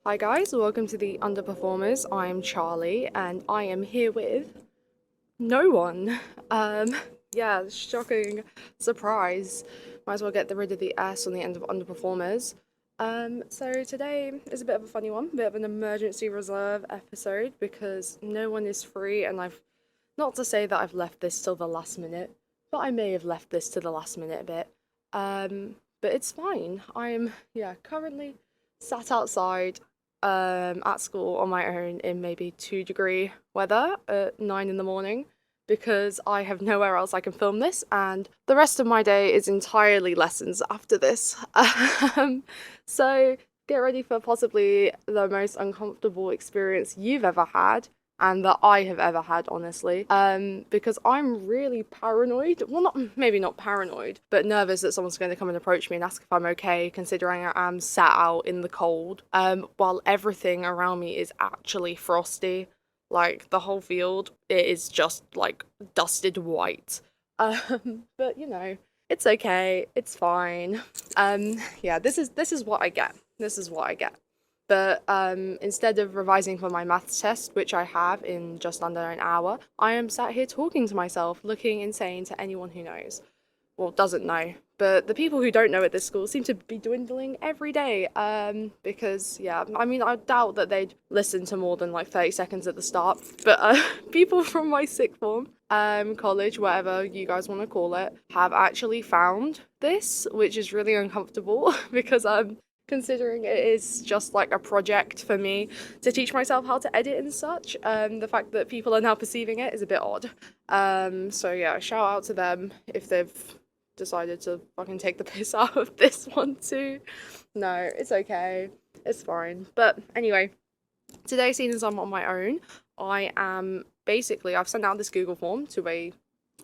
Hi guys, welcome to the Underperformers. I'm Charlie and I am here with no one. Um yeah, shocking surprise. Might as well get rid of the S on the end of Underperformers. So today is a bit of a funny one, a bit of an emergency reserve episode because no one is free and I've not to say that I've left this till the last minute, but I may have left this to the last minute a bit. But it's fine. I'm currently sat outside at school on my own in maybe 2-degree weather at 9 in the morning because I have nowhere else I can film this, and the rest of my day is entirely lessons after this. So get ready for possibly the most uncomfortable experience you've ever had and that I have ever had, honestly. Because I'm really paranoid. Well, maybe not paranoid, but nervous that someone's going to come and approach me and ask if I'm okay, considering I am sat out in the cold, while everything around me is actually frosty. Like, the whole field, it is just, like, dusted white. But, it's okay. It's fine. Yeah, this is what I get. This is what I get. But instead of revising for my maths test, which I have in just under an hour, I am sat here talking to myself, looking insane to anyone who knows. Well, doesn't know. But the people who don't know at this school seem to be dwindling every day. Because, yeah, I mean, I doubt that they'd listen to more than like 30 seconds at the start. But people from my sixth form, college, whatever you guys want to call it, have actually found this, which is really uncomfortable because considering it is just like a project for me to teach myself how to edit and such. The fact that people are now perceiving it is a bit odd. So yeah, shout out to them if they've decided to fucking take the piss out of this one too. No, it's okay. It's fine. But anyway, today, seeing as I'm on my own, I've sent out this Google form to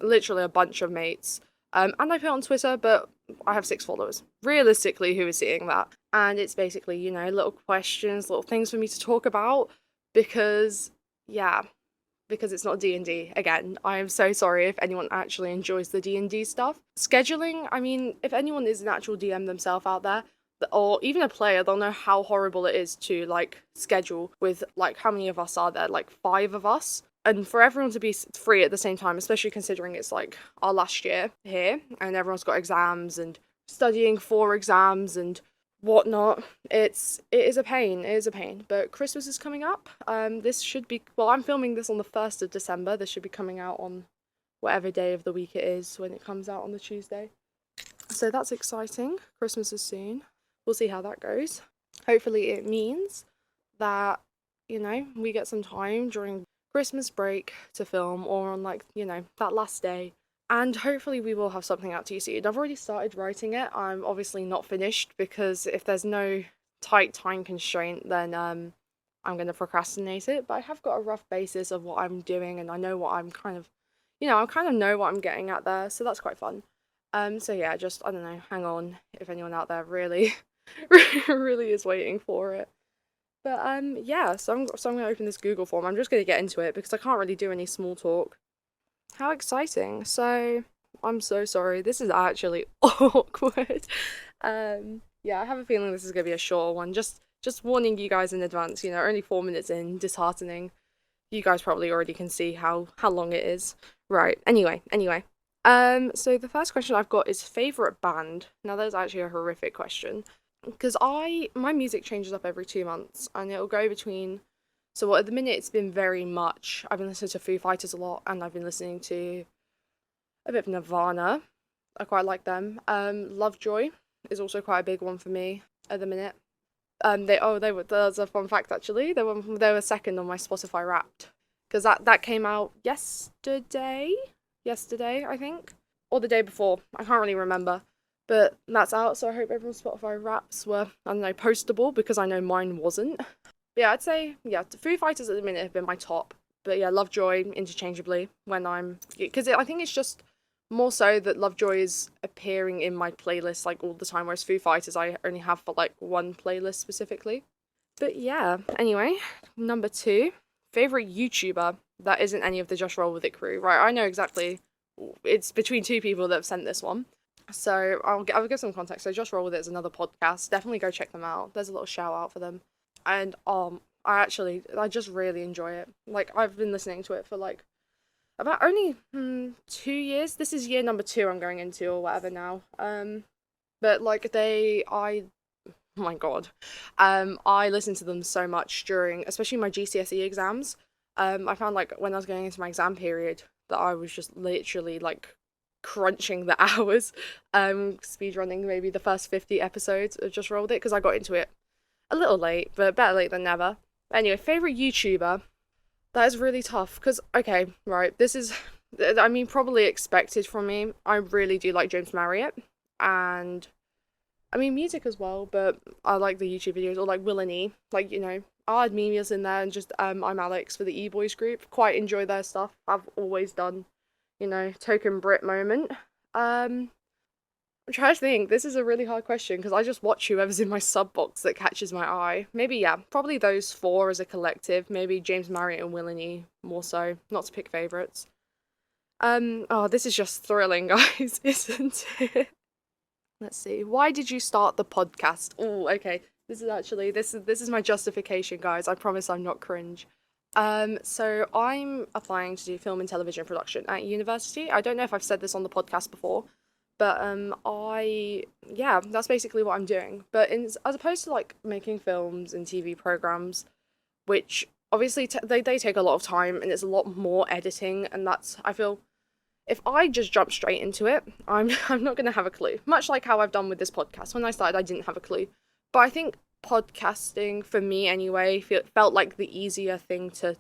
literally a bunch of mates. And I put it on Twitter, but I have 6 followers. Realistically, who is seeing that? And it's basically, little questions, little things for me to talk about because, yeah, because it's not D&D. Again, I am so sorry if anyone actually enjoys the D&D stuff. Scheduling, I mean, if anyone is an actual DM themselves out there, or even a player, they'll know how horrible it is to, like, schedule with, like, how many of us are there? Like, 5 of us? And for everyone to be free at the same time, especially considering it's, like, our last year here, and everyone's got exams and studying for exams and whatnot, it is a pain. It is a pain. But Christmas is coming up. This should be, well, I'm filming this on the 1st of December. This should be coming out on whatever day of the week it is when it comes out on the Tuesday. So that's exciting. Christmas is soon. We'll see how that goes. Hopefully it means that, we get some time during Christmas break to film, or on, like, that last day. And hopefully we will have something out to you soon. I've already started writing it. I'm obviously not finished because if there's no tight time constraint, then I'm going to procrastinate it. But I have got a rough basis of what I'm doing, and I know what I'm kind of, I kind of know what I'm getting at there. So that's quite fun. So yeah, just, I don't know, hang on if anyone out there really really is waiting for it. But yeah, so I'm gonna open this Google form. I'm just gonna get into it because I can't really do any small talk. How exciting! So I'm so sorry. This is actually awkward. Yeah, I have a feeling this is gonna be a short one. Just warning you guys in advance. Only 4 minutes in, disheartening. You guys probably already can see how long it is. Right. Anyway. So the first question I've got is favorite band. Now that's actually a horrific question because my music changes up every 2 months and it'll go between. So at the minute it's been very much. I've been listening to Foo Fighters a lot, and I've been listening to a bit of Nirvana. I quite like them. Lovejoy is also quite a big one for me at the minute. They were, there's a fun fact actually. They were second on my Spotify Wrapped because that came out yesterday I think, or the day before. I can't really remember. But that's out, so I hope everyone's Spotify Wraps were, I don't know, postable, because I know mine wasn't. But yeah, I'd say, yeah, the Foo Fighters at the minute have been my top. But yeah, Lovejoy interchangeably when because I think it's just more so that Lovejoy is appearing in my playlist like all the time, whereas Foo Fighters I only have for like one playlist specifically. But yeah, anyway, number 2, favorite YouTuber that isn't any of the Just Roll With It crew. Right, I know exactly, it's between 2 people that have sent this one. So I'll give some context. So Just Roll With It is another podcast. Definitely go check them out. There's a little shout out for them. and I just really enjoy it. Like I've been listening to it for like about only 2 years. This is year number two I'm going into or whatever now. But like oh my god, I listened to them so much during, especially my GCSE exams. I found like when I was going into my exam period that I was just literally like crunching the hours, speed running maybe the first 50 episodes. I just rolled it because I got into it a little late, but better late than never. Anyway, favorite YouTuber. That is really tough because, okay, right, this is, I mean, probably expected from me. I really do like James Marriott, and I mean, music as well, but I like the YouTube videos, or like Will and E. Like, I'll add memes in there, and just, I'm Alex for the E-Boys group. Quite enjoy their stuff. I've always done, token Brit moment. I'm trying to think. This is a really hard question because I just watch whoever's in my sub box that catches my eye. Maybe, yeah, probably those four as a collective. Maybe James Marriott and Willany more so. Not to pick favorites. Oh, this is just thrilling, guys, isn't it? Let's see. Why did you start the podcast? Oh, okay. This is my justification, guys. I promise I'm not cringe. So I'm applying to do film and television production at university. I don't know if I've said this on the podcast before, but yeah, that's basically what I'm doing. But as opposed to like making films and TV programs, which obviously they take a lot of time and it's a lot more editing, and that's, I feel, if I just jump straight into it, I'm not gonna have a clue. Much like how I've done with this podcast. When I started, I didn't have a clue, but I think podcasting for me anyway felt like the easier thing to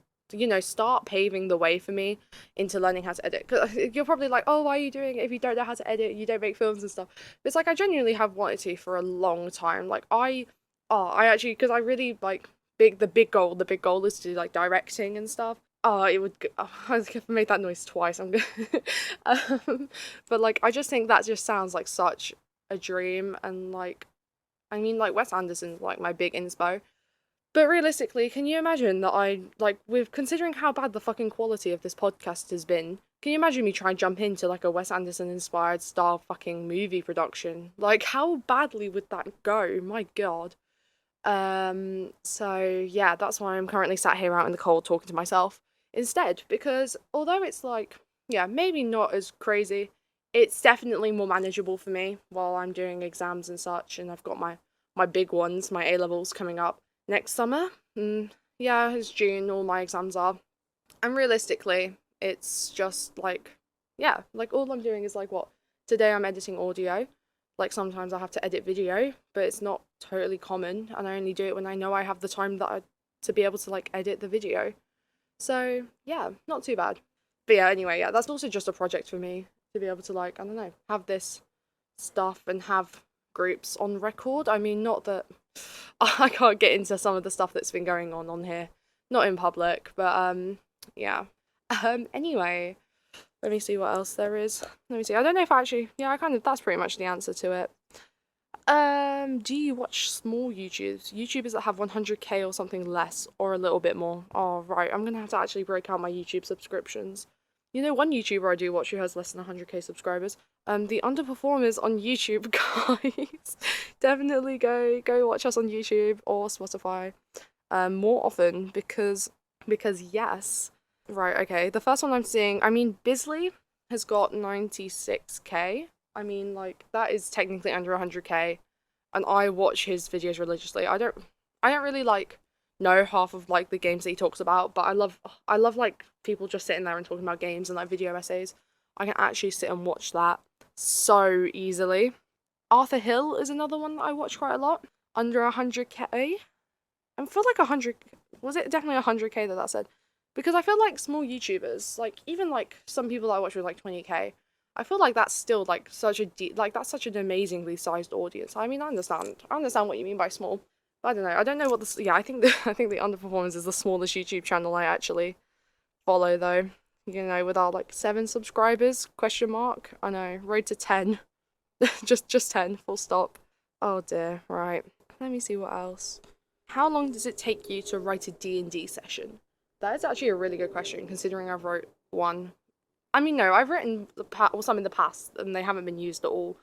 start paving the way for me into learning how to edit. Because you're probably like, oh, why are you doing it if you don't know how to edit, you don't make films and stuff. But it's like I genuinely have wanted to for a long time. Like I actually, because I really like the big goal is to do like directing and stuff. Oh, it would. Oh, I've made that noise twice. I'm good. But like, I just think that just sounds like such a dream, and like, I mean, like Wes Anderson's like my big inspo. But realistically, can you imagine that like, with considering how bad the fucking quality of this podcast has been, can you imagine me trying to jump into like a Wes Anderson inspired style fucking movie production? Like, how badly would that go? My god. So yeah, that's why I'm currently sat here out in the cold talking to myself instead, because although it's like, yeah, maybe not as crazy, it's definitely more manageable for me while I'm doing exams and such, and I've got my big ones, my A levels coming up next summer. Yeah, it's June, all my exams are. And realistically, it's just like, yeah, like all I'm doing is like what? Today I'm editing audio. Like sometimes I have to edit video, but it's not totally common, and I only do it when I know I have the time to be able to like edit the video. So yeah, not too bad. But yeah, anyway, yeah, that's also just a project for me to be able to like, I don't know, have this stuff and have groups on record. I mean, not that I can't get into some of the stuff that's been going on here, not in public, but yeah. Anyway, let me see what else there is. Let me see. I don't know if actually, yeah, that's pretty much the answer to it. Do you watch small YouTubers that have 100k or something less, or a little bit more? Oh, right, I'm gonna have to actually break out my YouTube subscriptions. You know, one YouTuber I do watch who has less than 100k subscribers. The Underperformers on YouTube, guys. Definitely go watch us on YouTube or Spotify, more often because yes. Right, okay. The first one I'm seeing, I mean, Bisley has got 96k. I mean, like, that is technically under 100k, and I watch his videos religiously. I don't really like know half of like the games that he talks about, but I love like people just sitting there and talking about games and like video essays. I can actually sit and watch that so easily. Arthur Hill is another one that I watch quite a lot, under 100k. I feel like 100, was it definitely 100k that said? Because I feel like small YouTubers, like even like some people I watch with like 20k, I feel like that's still like that's such an amazingly sized audience. I mean, I understand what you mean by small. But I don't know. I don't know what this. Yeah, I think the Underperformers is the smallest YouTube channel I actually follow though. You know, with our like 7 subscribers, question mark. I know, road to 10. just 10, full stop. Oh dear. Right. Let me see what else. How long does it take you to write a D&D session? That is actually a really good question, considering I've wrote one. I mean, no, I've written some in the past, and they haven't been used at all.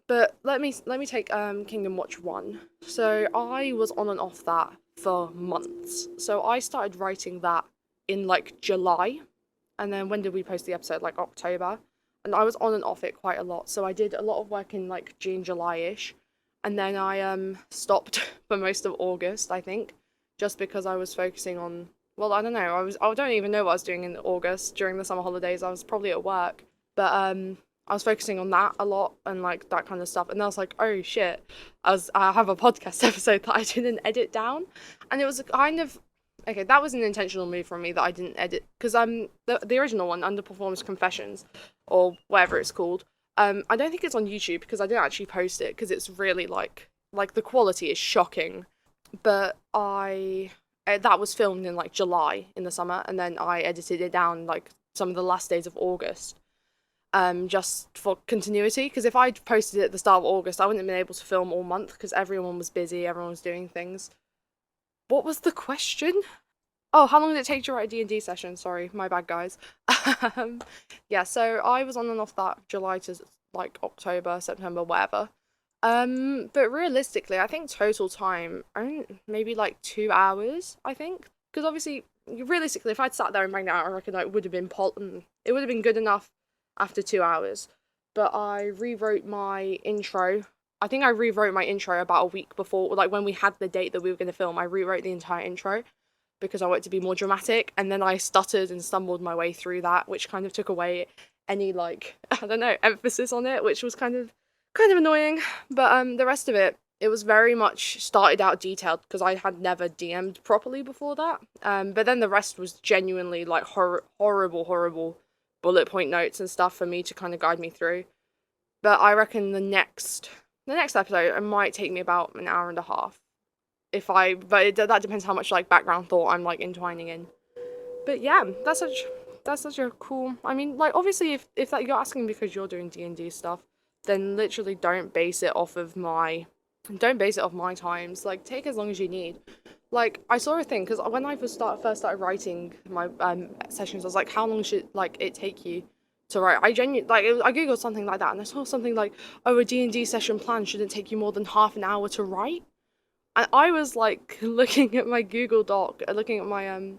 But let me take Kingdom Watch 1. So I was on and off that for months. So I started writing that in like July, and then when did we post the episode? Like October. And I was on and off it quite a lot. So I did a lot of work in like June, July-ish, and then I stopped for most of August, I think, just because I was focusing on, well, I don't know. I don't even know what I was doing in August during the summer holidays. I was probably at work. But I was focusing on that a lot and like that kind of stuff. And I was like, oh shit, I have a podcast episode that I didn't edit down. And it was a kind of, okay, that was an intentional move from me that I didn't edit, because the original one, Underperformers Confessions, or whatever it's called, I don't think it's on YouTube because I didn't actually post it because it's really like the quality is shocking. But that was filmed in like July in the summer, and then I edited it down like some of the last days of August, just for continuity, because if I'd posted it at the start of August, I wouldn't have been able to film all month because everyone was busy, everyone was doing things. What was the question? Oh, how long did it take to write a D&D session? Sorry, my bad, guys. Yeah, so I was on and off that July to like October, September, whatever. But realistically, I think total time, maybe like 2 hours, I think. Because obviously, realistically, if I'd sat there and banged it out, I reckon it would have been it would have been good enough after 2 hours. But I rewrote my intro. I think I rewrote my intro about a week before, like when we had the date that we were going to film. I rewrote the entire intro because I wanted it to be more dramatic, and then I stuttered and stumbled my way through that, which kind of took away any like I don't know, emphasis on it, which was kind of annoying. But the rest of it was very much started out detailed because I had never DM'd properly before that. But then the rest was genuinely like horrible bullet point notes and stuff for me to kind of guide me through. But I reckon the next episode, it might take me about an hour and a half. That depends how much like background thought I'm like entwining in. But yeah, that's such a cool. I mean, like obviously, if that you're asking because you're doing D&D stuff, then literally don't base it off my times. Like take as long as you need. Like I saw a thing because when I first started writing my sessions, I was like, how long should like it take you to write? I genuinely I googled something like that, and I saw something like, oh, a D&D session plan shouldn't take you more than half an hour to write. And I was like looking at my Google Doc, looking at my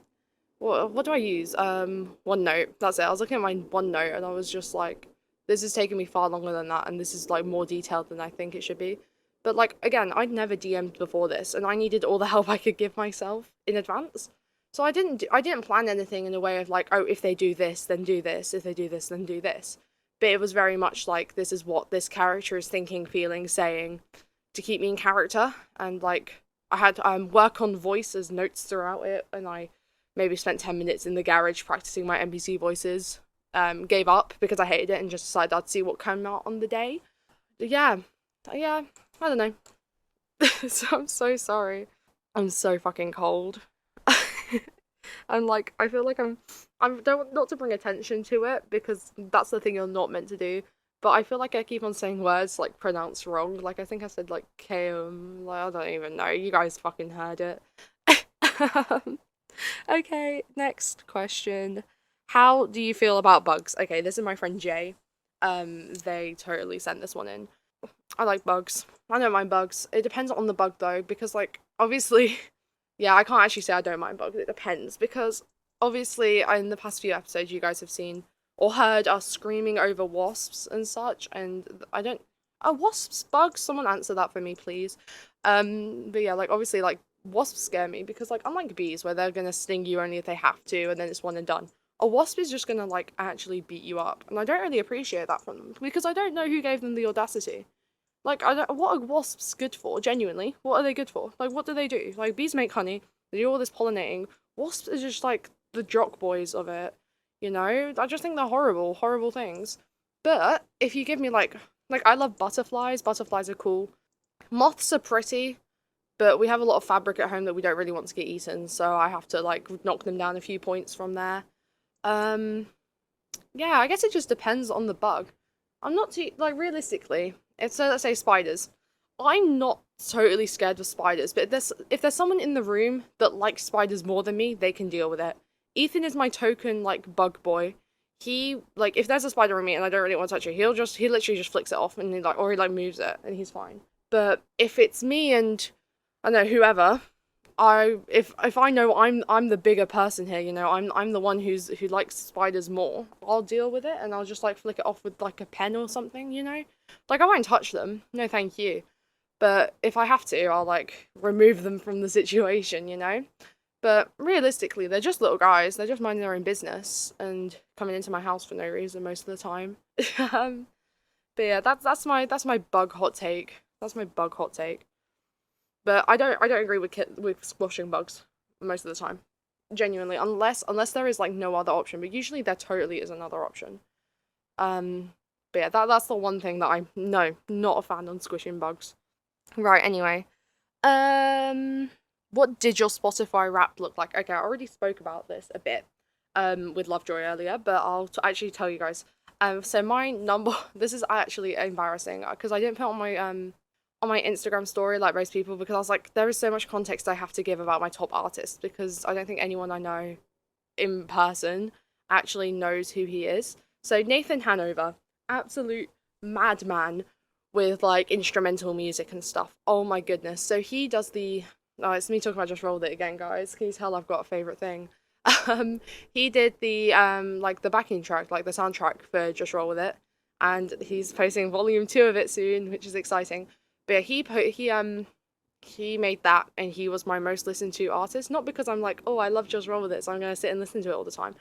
what do I use? OneNote. That's it. I was looking at my OneNote and I was just like, this is taking me far longer than that, and this is like more detailed than I think it should be. But like again, I'd never DM'd before this, and I needed all the help I could give myself in advance. So I didn't plan anything in a way of like, oh, if they do this, then do this. If they do this, then do this. But it was very much like, this is what this character is thinking, feeling, saying, to keep me in character. And like I had work on voice as notes throughout it, and I maybe spent 10 minutes in the garage practicing my NPC voices. Gave up because I hated it and just decided I'd see what came out on the day. But yeah, I don't know. So I'm so sorry. I'm so fucking cold. And like I feel like I'm don't not to bring attention to it because that's the thing you're not meant to do. But I feel like I keep on saying words like pronounced wrong. Like I think I said like Kaum. Like I don't even know. You guys fucking heard it. Okay, next question. How do you feel about bugs? Okay, this is my friend Jay. They totally sent this one in. I like bugs. I don't mind bugs. It depends on the bug though, because like obviously, yeah, I can't actually say I don't mind bugs. It depends because obviously in the past few episodes you guys have seen or heard us screaming over wasps and such, and I don't. Are wasps bugs? Someone answer that for me, please. But yeah, like obviously, like wasps scare me because like unlike bees where they're gonna sting you only if they have to, and then it's one and done. A wasp is just gonna like actually beat you up, and I don't really appreciate that from them because I don't know who gave them the audacity. Like, what are wasps good for? Genuinely, what are they good for? Like, what do they do? Like, bees make honey. They do all this pollinating. Wasps are just like the jock boys of it. You know, I just think they're horrible things. But if you give me like I love butterflies. Butterflies are cool. Moths are pretty, but we have a lot of fabric at home that we don't really want to get eaten, so I have to like knock them down a few points from there. Um, yeah, I guess it just depends on the bug. I'm not too like realistically. So let's say spiders. I'm not totally scared of spiders, but if there's someone in the room that likes spiders more than me, they can deal with it. Ethan is my token like bug boy. he like if there's a spider on me and I don't really want to touch it, he literally just flicks it off and he like moves it and he's fine. But if it's me and I don't know whoever, if I know I'm the bigger person here, you know, I'm the one who likes spiders more. I'll deal with it and I'll just like flick it off with like a pen or something, you know? Like I won't touch them. No, thank you. But if I have to, I'll like remove them from the situation, you know? But realistically, they're just little guys. They're just minding their own business and coming into my house for no reason most of the time. um, but yeah, that's my bug hot take. That's my bug hot take. But I don't agree with squashing bugs most of the time. Genuinely, unless there is like no other option. But usually there totally is another option. Um, but yeah, that's the one thing that I'm no not a fan on squishing bugs. Right. Anyway, um, what did your Spotify rap look like? Okay, I already spoke about this a bit with Lovejoy earlier, but I'll actually tell you guys. So my number this is actually embarrassing because I didn't put on my Instagram story like most people because I was like there is so much context I have to give about my top artist because I don't think anyone I know in person actually knows who he is. So Nathan Hanover, absolute madman with like instrumental music and stuff. Oh my goodness. So he does the oh, it's me talking about Just Rolled It again, guys. Can you tell I've got a favourite thing? Um he did the like the backing track, like the soundtrack for Just Roll With It. And he's posting volume 2 of it soon, which is exciting. But yeah, he made that and he was my most listened to artist. Not because I'm like, oh I love Just Roll With It, so I'm gonna sit and listen to it all the time.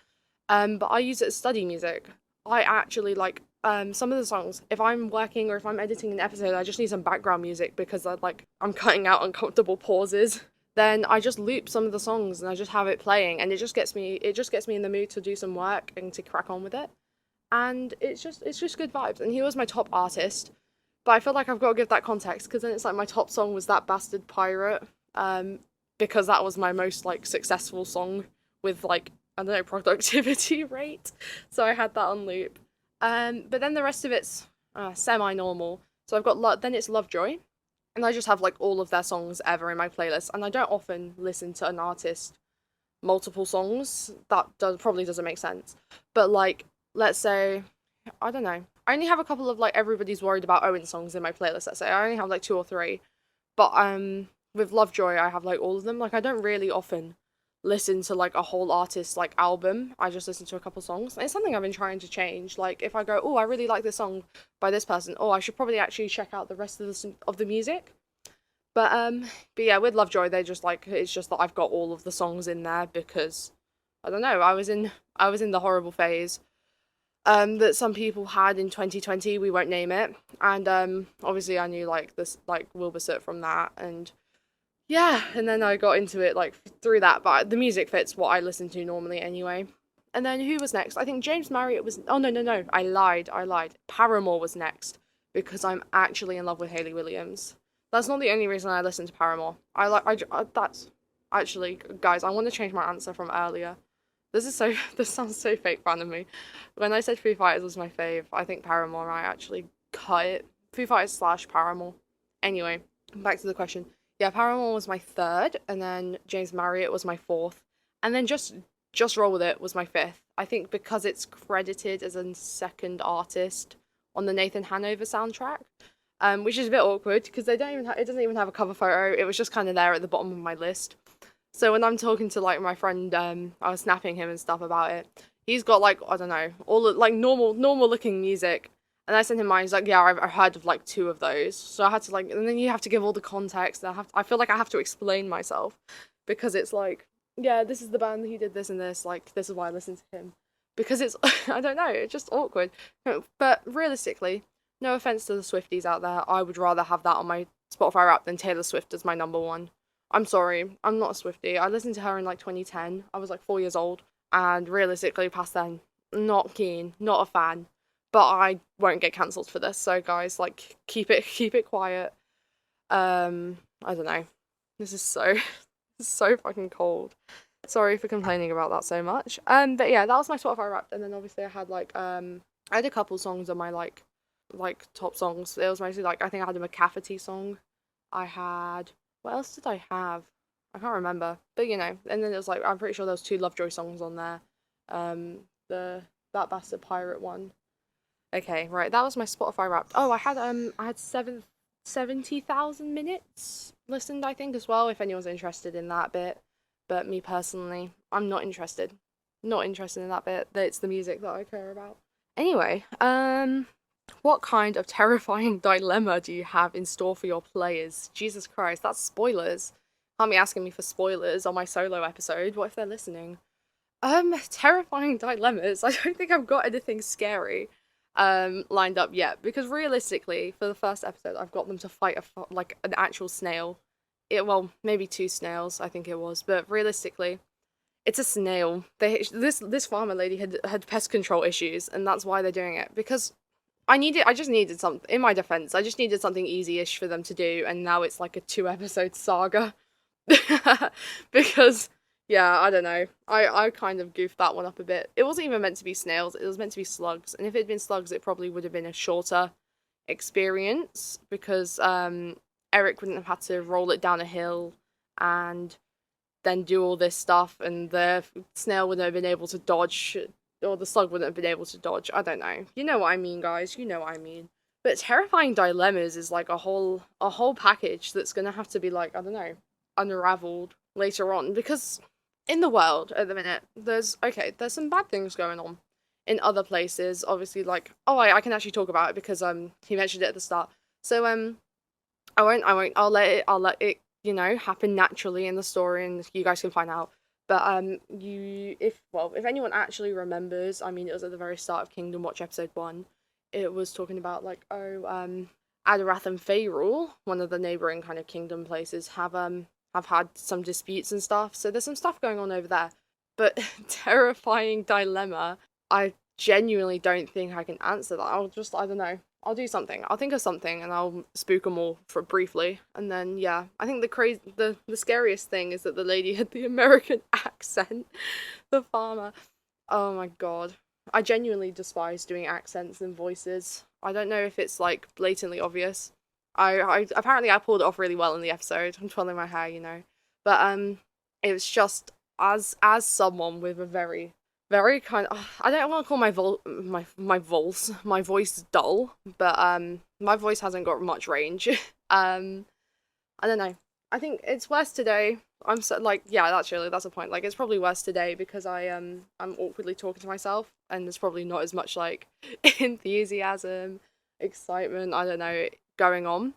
But I use it as study music. I actually like some of the songs. If I'm working or if I'm editing an episode, I just need some background music because I'm cutting out uncomfortable pauses. Then I just loop some of the songs and I just have it playing and it just gets me in the mood to do some work and to crack on with it. And it's just good vibes. And he was my top artist. But I feel like I've got to give that context because then it's like my top song was That Bastard Pirate. Because that was my most like successful song with like I don't know productivity rate. So I had that on loop. But then the rest of it's semi normal. So I've got then it's Lovejoy, and I just have like all of their songs ever in my playlist. And I don't often listen to an artist multiple songs. Probably doesn't make sense. But like let's say I don't know. I only have a couple of like Everybody's Worried About Owen songs in my playlist. Let's say I only have like two or three, but with Lovejoy I have like all of them. Like I don't really often listen to like a whole artist like album. I just listen to a couple songs. And it's something I've been trying to change. Like if I go, oh, I really like this song by this person. Oh, I should probably actually check out the rest of the music. But but yeah, with Lovejoy, they just like it's just that I've got all of the songs in there because I don't know. I was in the horrible phase that some people had in 2020. We won't name it, and obviously I knew like this like Wilbur from that, and yeah, and then I got into it like through that. But the music fits what I listen to normally anyway. And then who was next? I think James Marriott was. Oh no, I lied. Paramore was next because I'm actually in love with Hayley Williams. That's not the only reason I listen to Paramore. That's actually guys. I want to change my answer from earlier. This sounds so fake fan of me. When I said Foo Fighters was my fave, I think Paramore I actually cut it. Foo Fighters slash Paramore. Anyway, back to the question. Yeah, Paramore was my third, and then James Marriott was my fourth, and then just Roll With It was my fifth. I think because it's credited as a second artist on the Nathan Hanover soundtrack, which is a bit awkward because it doesn't even have a cover photo. It was just kind of there at the bottom of my list. So when I'm talking to like my friend, I was snapping him and stuff about it. He's got like I don't know like normal looking music, and I sent him mine. He's like, yeah, I've heard of like two of those. So I had to like, and then you have to give all the context. And I feel like I have to explain myself because it's like, yeah, this is the band who did this and this. Like this is why I listen to him because it's I don't know, it's just awkward. But realistically, no offense to the Swifties out there, I would rather have that on my Spotify Wrapped than Taylor Swift as my number one. I'm sorry, I'm not a Swiftie. I listened to her in like 2010. I was like 4 years old, and realistically, past then, not keen, not a fan. But I won't get cancelled for this. So guys, like, keep it quiet. I don't know. This is so, so fucking cold. Sorry for complaining about that so much. But yeah, that was my Spotify Wrapped, and then obviously I had like I had a couple songs on my like top songs. It was mostly like I think I had a McCafferty song. I had what else did I have? I can't remember. But you know, and then it was like I'm pretty sure there was two Lovejoy songs on there. The that bastard pirate one. Okay, right. That was my Spotify Wrapped. Oh, I had 70,000 minutes listened, I think, as well, if anyone's interested in that bit. But me personally, I'm not interested. Not interested in that bit. It's the music that I care about. Anyway, what kind of terrifying dilemma do you have in store for your players? Jesus Christ, that's spoilers. Can't be asking me for spoilers on my solo episode. What if they're listening? Terrifying dilemmas. I don't think I've got anything scary lined up yet, because realistically, for the first episode, I've got them to fight like an actual snail. Well, maybe two snails, I think it was, but realistically, it's a snail. This farmer lady had pest control issues, and that's why they're doing it. Because I just needed something, in my defense, I just needed something easy-ish for them to do, and now it's like a 2-episode saga. Because, yeah, I don't know. I kind of goofed that one up a bit. It wasn't even meant to be snails, it was meant to be slugs. And if it had been slugs, it probably would have been a shorter experience, because Eric wouldn't have had to roll it down a hill and then do all this stuff, and the snail wouldn't have been able to dodge, or the slug wouldn't have been able to dodge. I don't know. You know what I mean, guys. You know what I mean. But terrifying dilemmas is like a whole package that's gonna have to be, like, I don't know, unraveled later on, because in the world at the minute, there's some bad things going on in other places. Obviously, like, oh, I can actually talk about it because he mentioned it at the start. So I'll let it happen naturally in the story, and you guys can find out. But if anyone actually remembers, I mean, it was at the very start of Kingdom Watch episode 1. It was talking about, like, Adarath and Faerul, one of the neighboring kind of kingdom places, have had some disputes and stuff. So there's some stuff going on over there. But terrifying dilemma, I genuinely don't think I can answer that. I don't know. I'll do something. I'll think of something and I'll spook them all for briefly. And then, yeah, I think the scariest thing is that the lady had the American accent. The farmer. Oh my god. I genuinely despise doing accents and voices. I don't know if it's, like, blatantly obvious. I apparently I pulled it off really well in the episode. I'm twirling my hair, But it was just as someone with a very kind of, I don't want to call my voice dull, but my voice hasn't got much range. I don't know. I think it's worse today. I'm so, like, yeah, that's a point. Like, it's probably worse today because I'm awkwardly talking to myself, and there's probably not as much, like, enthusiasm, excitement, I don't know, going on.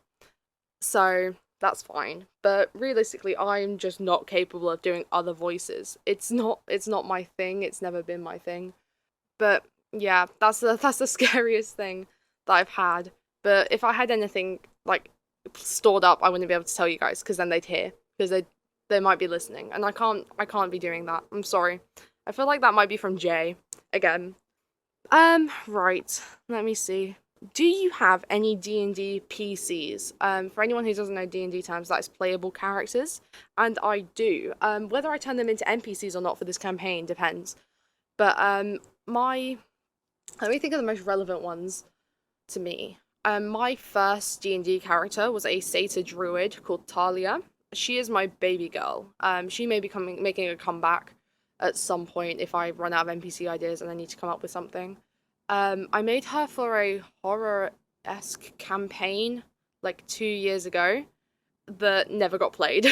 So that's fine. But realistically, I'm just not capable of doing other voices. It's not my thing. It's never been my thing. But yeah, that's the scariest thing that I've had. But if I had anything, like, stored up, I wouldn't be able to tell you guys, because then they'd hear, because they might be listening, and I can't be doing that. I'm sorry. I feel like that might be from Jay again. Right. Let me see. Do you have any D&D PCs? For anyone who doesn't know D&D terms, that is playable characters, and I do. Whether I turn them into NPCs or not for this campaign depends. But let me think of the most relevant ones to me. My first D&D character was a satyr druid called Talia. She is my baby girl. She may be making a comeback at some point if I run out of NPC ideas and I need to come up with something. I made her for a horror-esque campaign like 2 years ago that never got played.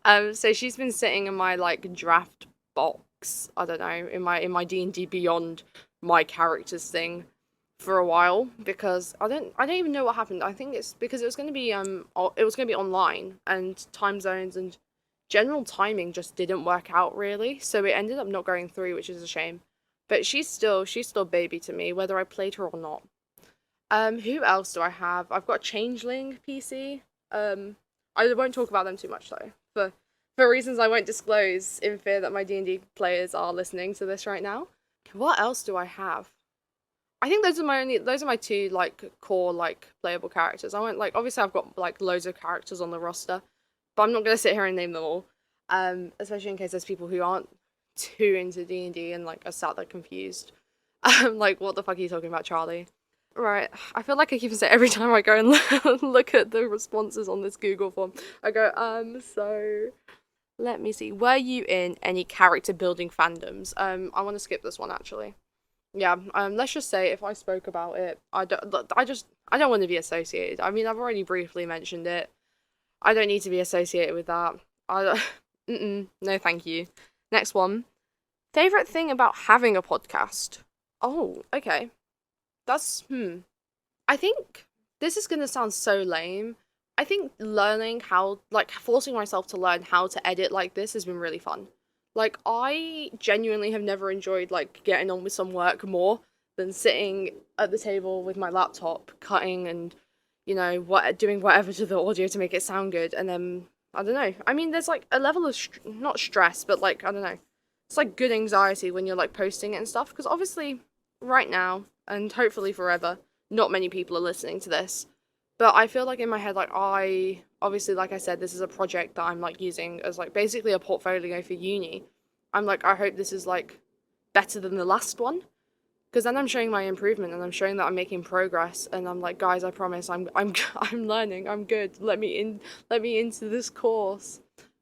So she's been sitting in my, like, draft box, I don't know, in my D&D Beyond my characters thing for a while, because I don't even know what happened. I think it's because it was going to be online, and time zones and general timing just didn't work out really, so it ended up not going through, which is a shame. But she's still baby to me, whether I played her or not. Who else do I have? I've got a Changeling PC. I won't talk about them too much though, for reasons I won't disclose, in fear that my D&D players are listening to this right now. What else do I have? I think those are my two, like, core, like, playable characters. I won't, like, obviously I've got, like, loads of characters on the roster, but I'm not gonna sit here and name them all. Especially in case there's people who aren't too into D&D and, like, are sat there confused. Like, what the fuck are you talking about, Charlie? Right, I feel like I keep saying every time I go and look at the responses on this Google form, I go, so let me see. Were you in any character building fandoms? I want to skip this one, actually. Yeah, let's just say if I spoke about it, I don't want to be associated. I mean, I've already briefly mentioned it. I don't need to be associated with that. I no, thank you. Next one. Favorite thing about having a podcast? Oh, okay. That's. I think this is gonna sound so lame. I think learning how, like, forcing myself to learn how to edit like this has been really fun. Like, I genuinely have never enjoyed, like, getting on with some work more than sitting at the table with my laptop, cutting and, doing whatever to the audio to make it sound good. And then, I don't know. I mean, there's, like, a level of, not stress, but, like, I don't know. It's, like, good anxiety when you're, like, posting it and stuff. Because obviously, right now, and hopefully forever, not many people are listening to this. But I feel like in my head, like, I obviously, like I said, this is a project that I'm like using as like basically a portfolio for uni. I'm like, I hope this is like better than the last one. Because then I'm showing my improvement and I'm showing that I'm making progress and I'm like, guys, I promise I'm I'm learning, I'm good. Let me into this course.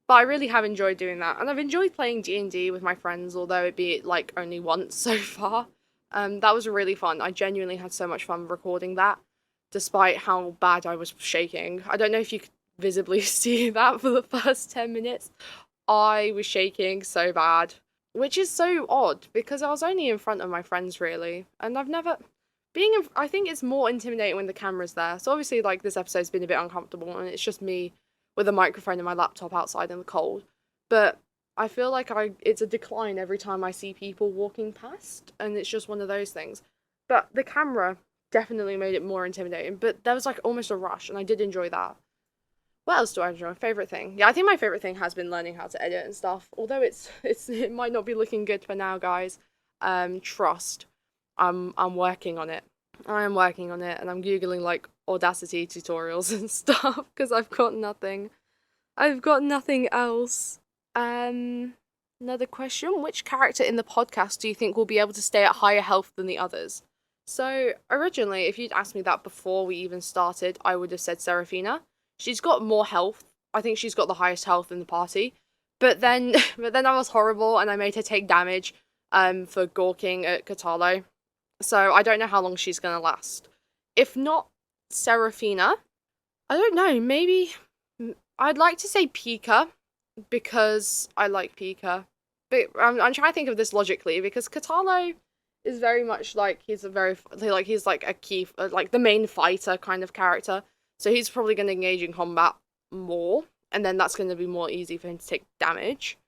But I really have enjoyed doing that. And I've enjoyed playing D&D with my friends, although it be like only once so far. That was really fun. I genuinely had so much fun recording that, despite how bad I was shaking. I don't know if you could visibly see that for the first 10 minutes. I was shaking so bad, which is so odd because I was only in front of my friends really, and I've never I think it's more intimidating when the camera's there. So obviously, like, this episode's been a bit uncomfortable and it's just me with a microphone and my laptop outside in the cold. But I feel like it's a decline every time I see people walking past, and it's just one of those things. But the camera definitely made it more intimidating, but there was like almost a rush, and I did enjoy that. What else do I enjoy? Favorite thing? Yeah, I think my favorite thing has been learning how to edit and stuff. Although it might not be looking good for now, guys. Trust. I'm working on it. I am working on it, and I'm googling like Audacity tutorials and stuff because I've got nothing. I've got nothing else. Um, Another question: which character in the podcast do you think will be able to stay at higher health than the others? So originally, if you'd asked me that before we even started, I would have said Seraphina. She's got more health. I think she's got the highest health in the party. But then, but then I was horrible and I made her take damage, for gawking at Katalo. So I don't know how long she's gonna last. If not Seraphina, I don't know. Maybe I'd like to say Pika because I like Pika. But I'm trying to think of this logically because Katalo is very much like he's like a key like the main fighter kind of character. So he's probably going to engage in combat more, and then that's going to be more easy for him to take damage.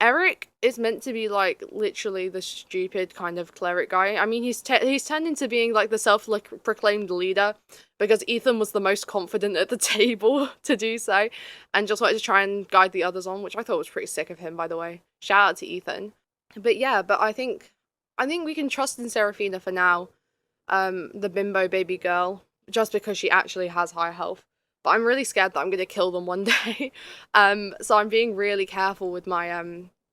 Eric is meant to be like literally the stupid kind of cleric guy. I mean, he's turned into being like the self-proclaimed leader because Ethan was the most confident at the table to do so, and just wanted to try and guide the others on, which I thought was pretty sick of him, by the way. Shout out to Ethan. But yeah, but I think we can trust in Seraphina for now. The bimbo baby girl, just because she actually has high health. But I'm really scared that I'm gonna kill them one day. So I'm being really careful with my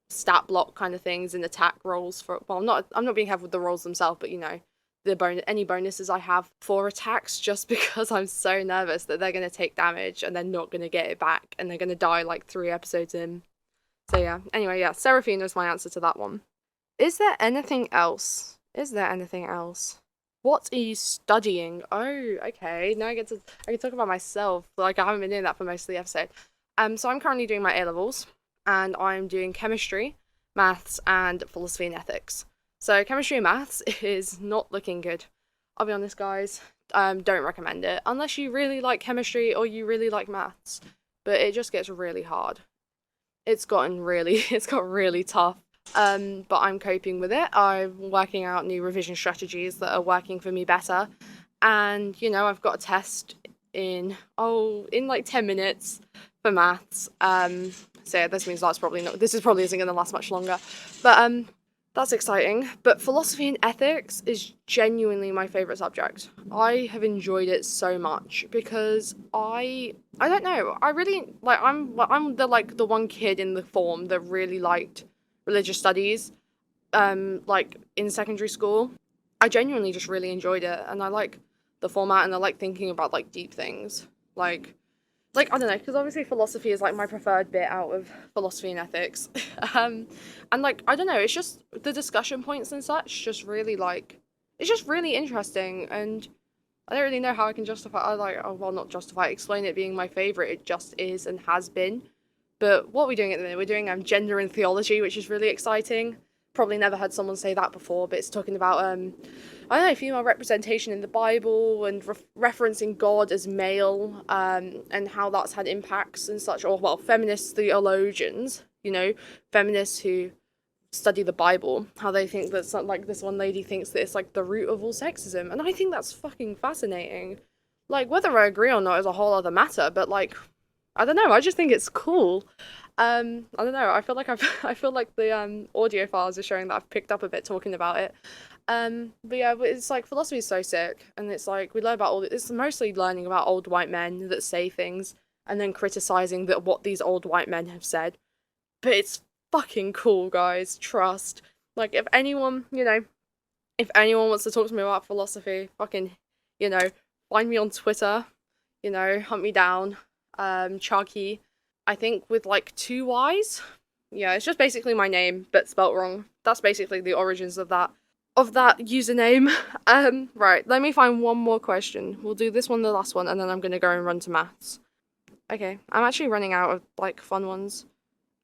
stat block kind of things and attack rolls for. Well, I'm not being careful with the rolls themselves, but any bonuses I have for attacks, just because I'm so nervous that they're gonna take damage and they're not gonna get it back and they're gonna die like 3 episodes in. So yeah. Anyway, yeah, Seraphina is my answer to that one. Is there anything else? Is there anything else? What are you studying? Oh, okay. Now I can talk about myself. Like, I haven't been doing that for most of the episode. So I'm currently doing my A levels, and I'm doing chemistry, maths, and philosophy and ethics. So chemistry and maths is not looking good. I'll be honest, guys. Don't recommend it unless you really like chemistry or you really like maths. But it just gets really hard. It's got really tough. But I'm coping with it. I'm working out new revision strategies that are working for me better. And, I've got a test in like 10 minutes for maths. So yeah, this means this is probably isn't going to last much longer. But, that's exciting. But philosophy and ethics is genuinely my favorite subject. I have enjoyed it so much because I don't know. I really like I'm the one kid in the form that really liked religious studies, like in secondary school. I genuinely just really enjoyed it, and I like the format, and I like thinking about like deep things. Like, like, I don't know, because obviously philosophy is like my preferred bit out of philosophy and ethics. um, and like, I don't know, it's just the discussion points and such just really like, it's just really interesting. And I don't really know how I can justify, I like, oh, well, not justify, explain it being my favorite. It just is and has been. But what are we doing at the minute? We're doing gender and theology, which is really exciting. Probably never heard someone say that before, but it's talking about I don't know, female representation in the Bible and referencing God as male, and how that's had impacts and such. Or well, feminist theologians, feminists who study the Bible, how they think that like this one lady thinks that it's like the root of all sexism, and I think that's fucking fascinating. Like whether I agree or not is a whole other matter, but like I don't know. I just think it's cool. I don't know. I feel like I feel like the audio files are showing that I've picked up a bit talking about it. But yeah, but it's like philosophy is so sick, and it's like we learn about all. It's mostly learning about old white men that say things, and then criticizing that what these old white men have said. But it's fucking cool, guys. Trust. Like if anyone wants to talk to me about philosophy, fucking, find me on Twitter. Hunt me down. Charkey, I think with like two Y's. Yeah, it's just basically my name, but spelt wrong. That's basically the origins of that username. Right, let me find one more question. We'll do this one, the last one, and then I'm gonna go and run to maths. Okay, I'm actually running out of like fun ones.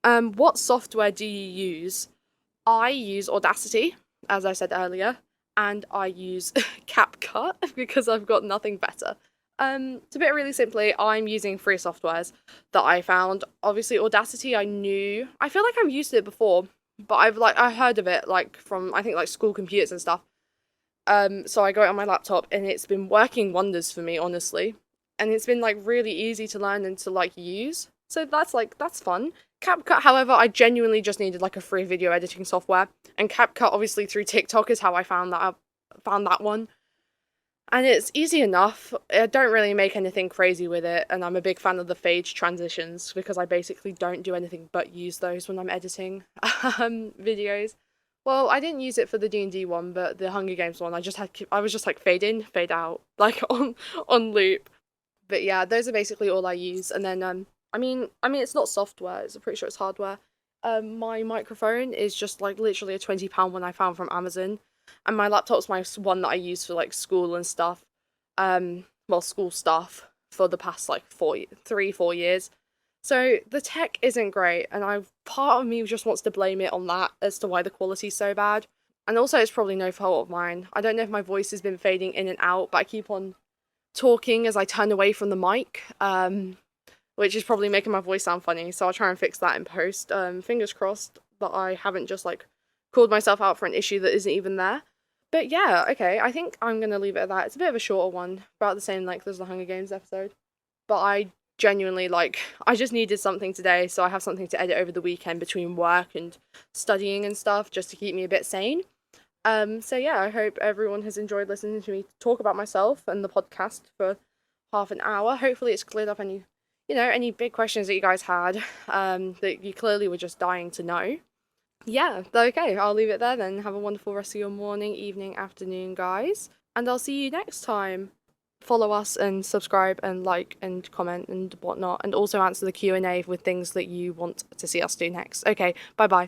What software do you use? I use Audacity, as I said earlier, and I use CapCut because I've got nothing better. To put it really simply, I'm using free softwares that I found. Obviously, Audacity, I feel like I've used it before, but I heard of it like from I think like school computers and stuff. So I got it on my laptop, and it's been working wonders for me, honestly. And it's been like really easy to learn and to like use. So that's fun. CapCut, however, I genuinely just needed like a free video editing software, and CapCut obviously through TikTok is how I found that one. And it's easy enough. I don't really make anything crazy with it, and I'm a big fan of the fade transitions because I basically don't do anything but use those when I'm editing videos. Well, I didn't use it for the D&D one, but the Hunger Games one, I was just like fade in, fade out, like on loop. But yeah, those are basically all I use. And then I mean it's not software, I'm pretty sure it's hardware. My microphone is just like literally a £20 one I found from Amazon, and my laptop's my one that I use for like school and stuff. Well, school stuff for the past like 4 years. So the tech isn't great, and part of me just wants to blame it on that as to why the quality's so bad. And also, it's probably no fault of mine. I don't know if my voice has been fading in and out, but I keep on talking as I turn away from the mic, which is probably making my voice sound funny. So I'll try and fix that in post. Fingers crossed that I haven't just like called myself out for an issue that isn't even there. But yeah, okay, I think I'm gonna leave it at that. It's a bit of a shorter one, about the same length as the Hunger Games episode. But I genuinely I just needed something today, so I have something to edit over the weekend between work and studying and stuff, just to keep me a bit sane. So yeah, I hope everyone has enjoyed listening to me talk about myself and the podcast for half an hour. Hopefully it's cleared up any big questions that you guys had, that you clearly were just dying to know. Yeah, okay, I'll leave it there then. Have a wonderful rest of your morning, evening, afternoon, guys. And I'll see you next time. Follow us and subscribe and like and comment and whatnot, and also answer the Q&A with things that you want to see us do next. Okay, bye-bye.